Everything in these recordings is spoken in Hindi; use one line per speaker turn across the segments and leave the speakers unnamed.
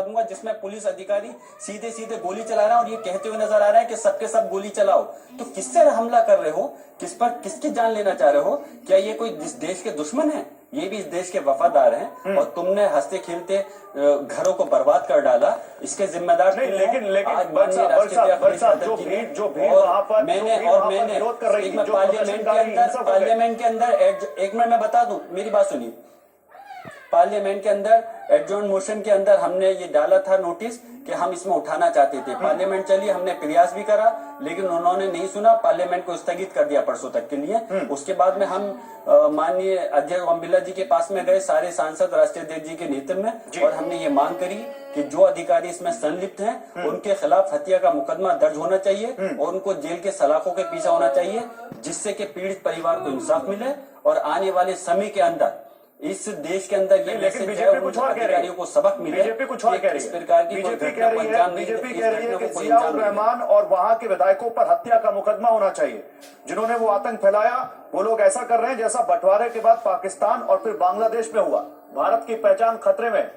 दूंगा जिसमें पुलिस अधिकारी सीधे सीधे गोली चला रहा है और ये कहते हुए नजर आ रहा है कि सबके सब गोली चलाओ। तो किससे हमला कर रहे हो, किस पर किसकी जान लेना चाह रहे हो? क्या ये कोई इस देश के दुश्मन है? ये भी इस देश के वफादार हैं और तुमने हंसते खेलते घरों को बर्बाद कर डाला, इसके जिम्मेदार
नहीं। लेकिन
पार्लियामेंट के अंदर एक मिनट मैं बता दूं, मेरी बात सुनिए। पार्लियामेंट के अंदर एडजॉर्न मोशन के अंदर हमने ये डाला था नोटिस कि हम इसमें उठाना चाहते थे। पार्लियामेंट चली, हमने प्रयास भी करा लेकिन उन्होंने नहीं सुना, पार्लियामेंट को स्थगित कर दिया परसों तक के लिए। उसके बाद में हम माननीय अध्यक्ष ओम बिरला जी के पास में गए, सारे सांसद राष्ट्रीय अध्यक्ष जी के नेतृत्व में, और हमने ये मांग करी कि जो अधिकारी इसमें संलिप्त हैं उनके खिलाफ हत्या का मुकदमा दर्ज होना चाहिए और उनको जेल के सलाखों के पीछे होना चाहिए, जिससे कि पीड़ित परिवार को इंसाफ मिले और आने वाले समय के अंदर इस देश के अंदर ये
लेकिन बीजेपी कुछ और कह रही है,
को सबक मिले।
बीजेपी कुछ और कह रही है,
इस प्रकार की
बीजेपी कह रही है कि जियाउर रहमान और वहां के विधायकों पर हत्या का मुकदमा होना चाहिए। जिन्होंने वो आतंक फैलाया, वो लोग ऐसा कर रहे हैं जैसा बंटवारे के बाद पाकिस्तान और फिर बांग्लादेश में हुआ। भारत की पहचान खतरे में।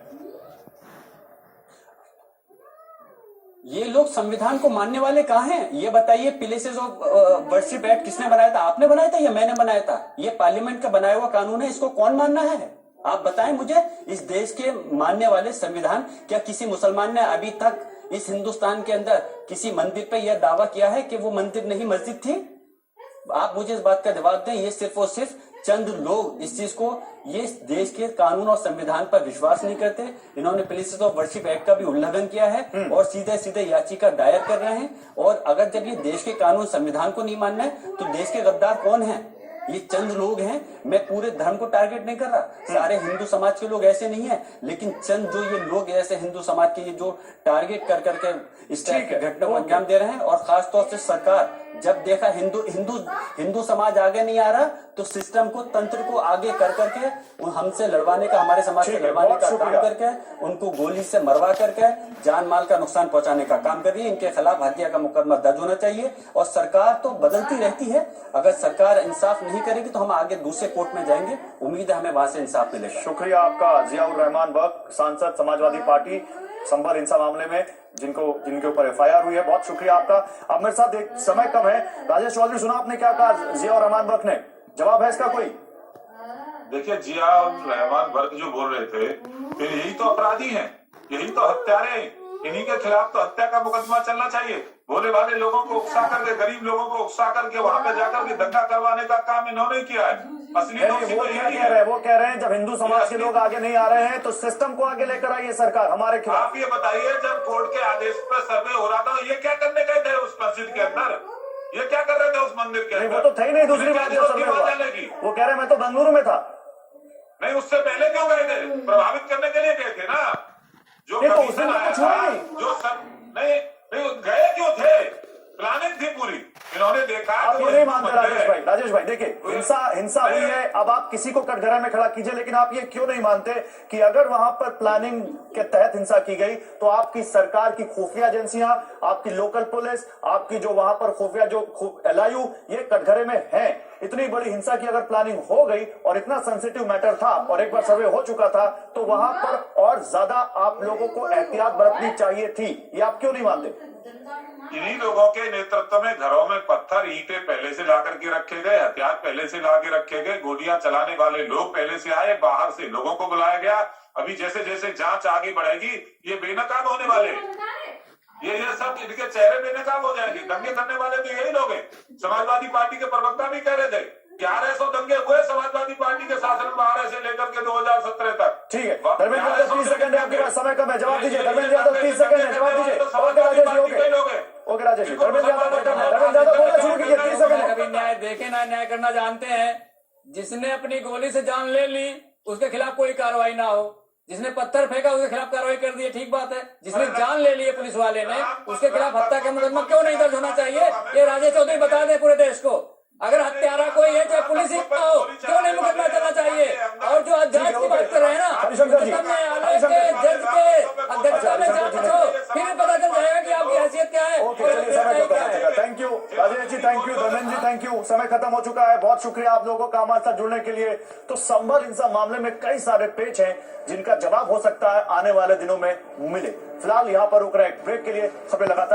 ये लोग संविधान को मानने वाले कहाँ हैं? ये बताइए, प्लेसेस ऑफ वर्शिप एक्ट किसने बनाया था? आपने बनाया था या मैंने बनाया था? ये पार्लियामेंट का बनाया हुआ कानून है, इसको कौन मानना है? आप बताएं मुझे। इस देश के मानने वाले संविधान, क्या किसी मुसलमान ने अभी तक इस हिंदुस्तान के अंदर किसी मंदिर पे यह दावा किया है कि वो मंदिर नहीं मस्जिद थी? आप मुझे इस बात का जवाब दें। ये सिर्फ और सिर्फ चंद लोग इस चीज को, ये देश के कानून और संविधान पर विश्वास नहीं करते। इन्होंने प्लेसेस ऑफ वर्शिप एक्ट का भी उल्लंघन किया है और सीधे सीधे याचिका दायर कर रहे हैं। और अगर जब ये देश के कानून संविधान को नहीं मानना है तो देश के गद्दार कौन है? ये चंद लोग हैं। मैं पूरे धर्म को टारगेट नहीं कर रहा, सारे हिंदू समाज के लोग ऐसे नहीं है, लेकिन चंद जो ये लोग ऐसे हिंदू समाज के ये जो टारगेट कर करके इस टाइप की घटना को अंजाम दे रहे हैं। और खासतौर से सरकार जब देखा हिंदू समाज आगे नहीं आ रहा तो सिस्टम को, तंत्र को आगे कर करके हमसे लड़वाने का, हमारे समाज से लड़वाने का काम करके उनको गोली से मरवा करके जान माल का नुकसान पहुंचाने का काम कर रही है। इनके खिलाफ हत्या का मुकदमा दर्ज होना चाहिए। और सरकार तो बदलती रहती है, अगर सरकार इंसाफ नहीं करेगी तो हम आगे दूसरे कोर्ट में जाएंगे। उम्मीद है हमें वहां से इंसाफ मिलेगा।
शुक्रिया आपका जियाउर रहमान बख्श, सांसद समाजवादी पार्टी, संभल हिंसा मामले में जिनके ऊपर एफआईआर हुई है। बहुत शुक्रिया आपका। अब मेरे साथ एक समय कम है, राजेश चौधरी सुना आपने क्या कहा जियाउर रहमान बख्श ने? जवाब है इसका कोई?
देखिए, जियाउर रहमान बख्श जो बोल रहे थे, फिर यही तो अपराधी हैं, यही तो हत्यारे, इन्हीं के खिलाफ तो हत्या का मुकदमा चलना चाहिए। भोले भाले लोगों को उकसा करके, गरीब लोगों को उकसा करके वहां पे जाकर के दंगा करवाने का काम इन्होंने किया है। असली
वो कह रहे हैं जब हिंदू समाज के लोग आगे नहीं आ रहे हैं तो सिस्टम को आगे लेकर आई है सरकार हमारे खिलाफ।
आप ये बताइए, जब कोर्ट के आदेश पर सर्वे हो रहा था, ये क्या करने गए थे उस मस्जिद के अंदर? ये क्या कर रहे थे उस मंदिर के अंदर?
वो तो थे ही नहीं। दूसरी बात वो कह रहे मैं तो बेंगलुरु में था।
नहीं, उससे पहले क्यों गए थे? प्रभावित करने के लिए गए थे ना। जो कमीशन आया था, जो सब नहीं गए क्यों थे? प्लानिंग थी पूरी। इन्होंने देखा।
आप ये नहीं मानते राजेश भाई देखिए, हिंसा हुई है। अब आप किसी को कटघरा में खड़ा कीजिए, लेकिन आप ये क्यों नहीं मानते कि अगर वहां पर प्लानिंग के तहत हिंसा की गई तो आपकी सरकार की खुफिया एजेंसियां, आपकी लोकल पुलिस, आपकी जो वहां पर खुफिया जो एलआईयू, ये कटघरे में है। इतनी बड़ी हिंसा की अगर प्लानिंग हो गई और इतना सेंसिटिव मैटर था और एक बार सर्वे हो चुका था तो वहां पर और ज्यादा आप लोगों को एहतियात बरतनी चाहिए थी। ये आप क्यों नहीं मानते?
इन्हीं लोगों के नेतृत्व में घरों में पत्थर ईंटें पहले से ला करके रखे गए, हथियार पहले से ला के रखे गए, गोलियां चलाने वाले लोग पहले से आए, बाहर से लोगों को बुलाया गया। अभी जैसे जैसे जांच आगे बढ़ेगी ये बेनकाब होने वाले, ये सब इनके चेहरे बेनकाब हो जाएंगे। दंगे करने वाले तो यही लोग हैं। समाजवादी पार्टी के प्रवक्ता भी कह रहे थे 1100 दंगे हुए समाजवादी पार्टी के शासन में 12 से लेकर के 2017 तक।
ठीक है, धर्मेंद्र यादव 30 सेकंड है आपके पास, समय कम है, जवाब दीजिए। धर्मेंद्र यादव 30 सेकंड है, जवाब दीजिए। Okay Rajesh ji, okay Rajesh ji. धर्मेंद्र यादव बोलना शुरू कीजिए, 30 सेकंड है।
कभी न्याय देखे ना, न्याय करना जानते हैं। जिसने अपनी गोली से जान ले ली उसके खिलाफ कोई कार्रवाई ना हो, जिसने पत्थर फेंका उसके खिलाफ कार्रवाई कर दी, ठीक बात है। जिसने जान ले ली है पुलिस वाले ने, उसके खिलाफ हत्या का मुकदमा क्यों नहीं दर्ज होना चाहिए? ये राजेश चौधरी बता दें पूरे देश को। अगर हत्यारा कोई है, चाहे पुलिस ही हो, क्यों नहीं मुकदमा चलना चाहिए? और जो जांच की बात कर रहे हैं ना, न्यायालय के जज के अध्यक्षता में जांच हो, फिर पता चल जाएगा कि आपकी हैसियत क्या है।
Thank you Rajesh ji, thank you Dharmendra ji, thank you. समय समय खत्म हो चुका है। बहुत शुक्रिया आप लोगों का हमारे साथ जुड़ने के लिए। तो संभल हिंसा मामले में कई सारे पेच हैं जिनका जवाब हो सकता है आने वाले दिनों में मिले। फिलहाल यहाँ पर रुक रहे एक ब्रेक के लिए। खबरें लगातार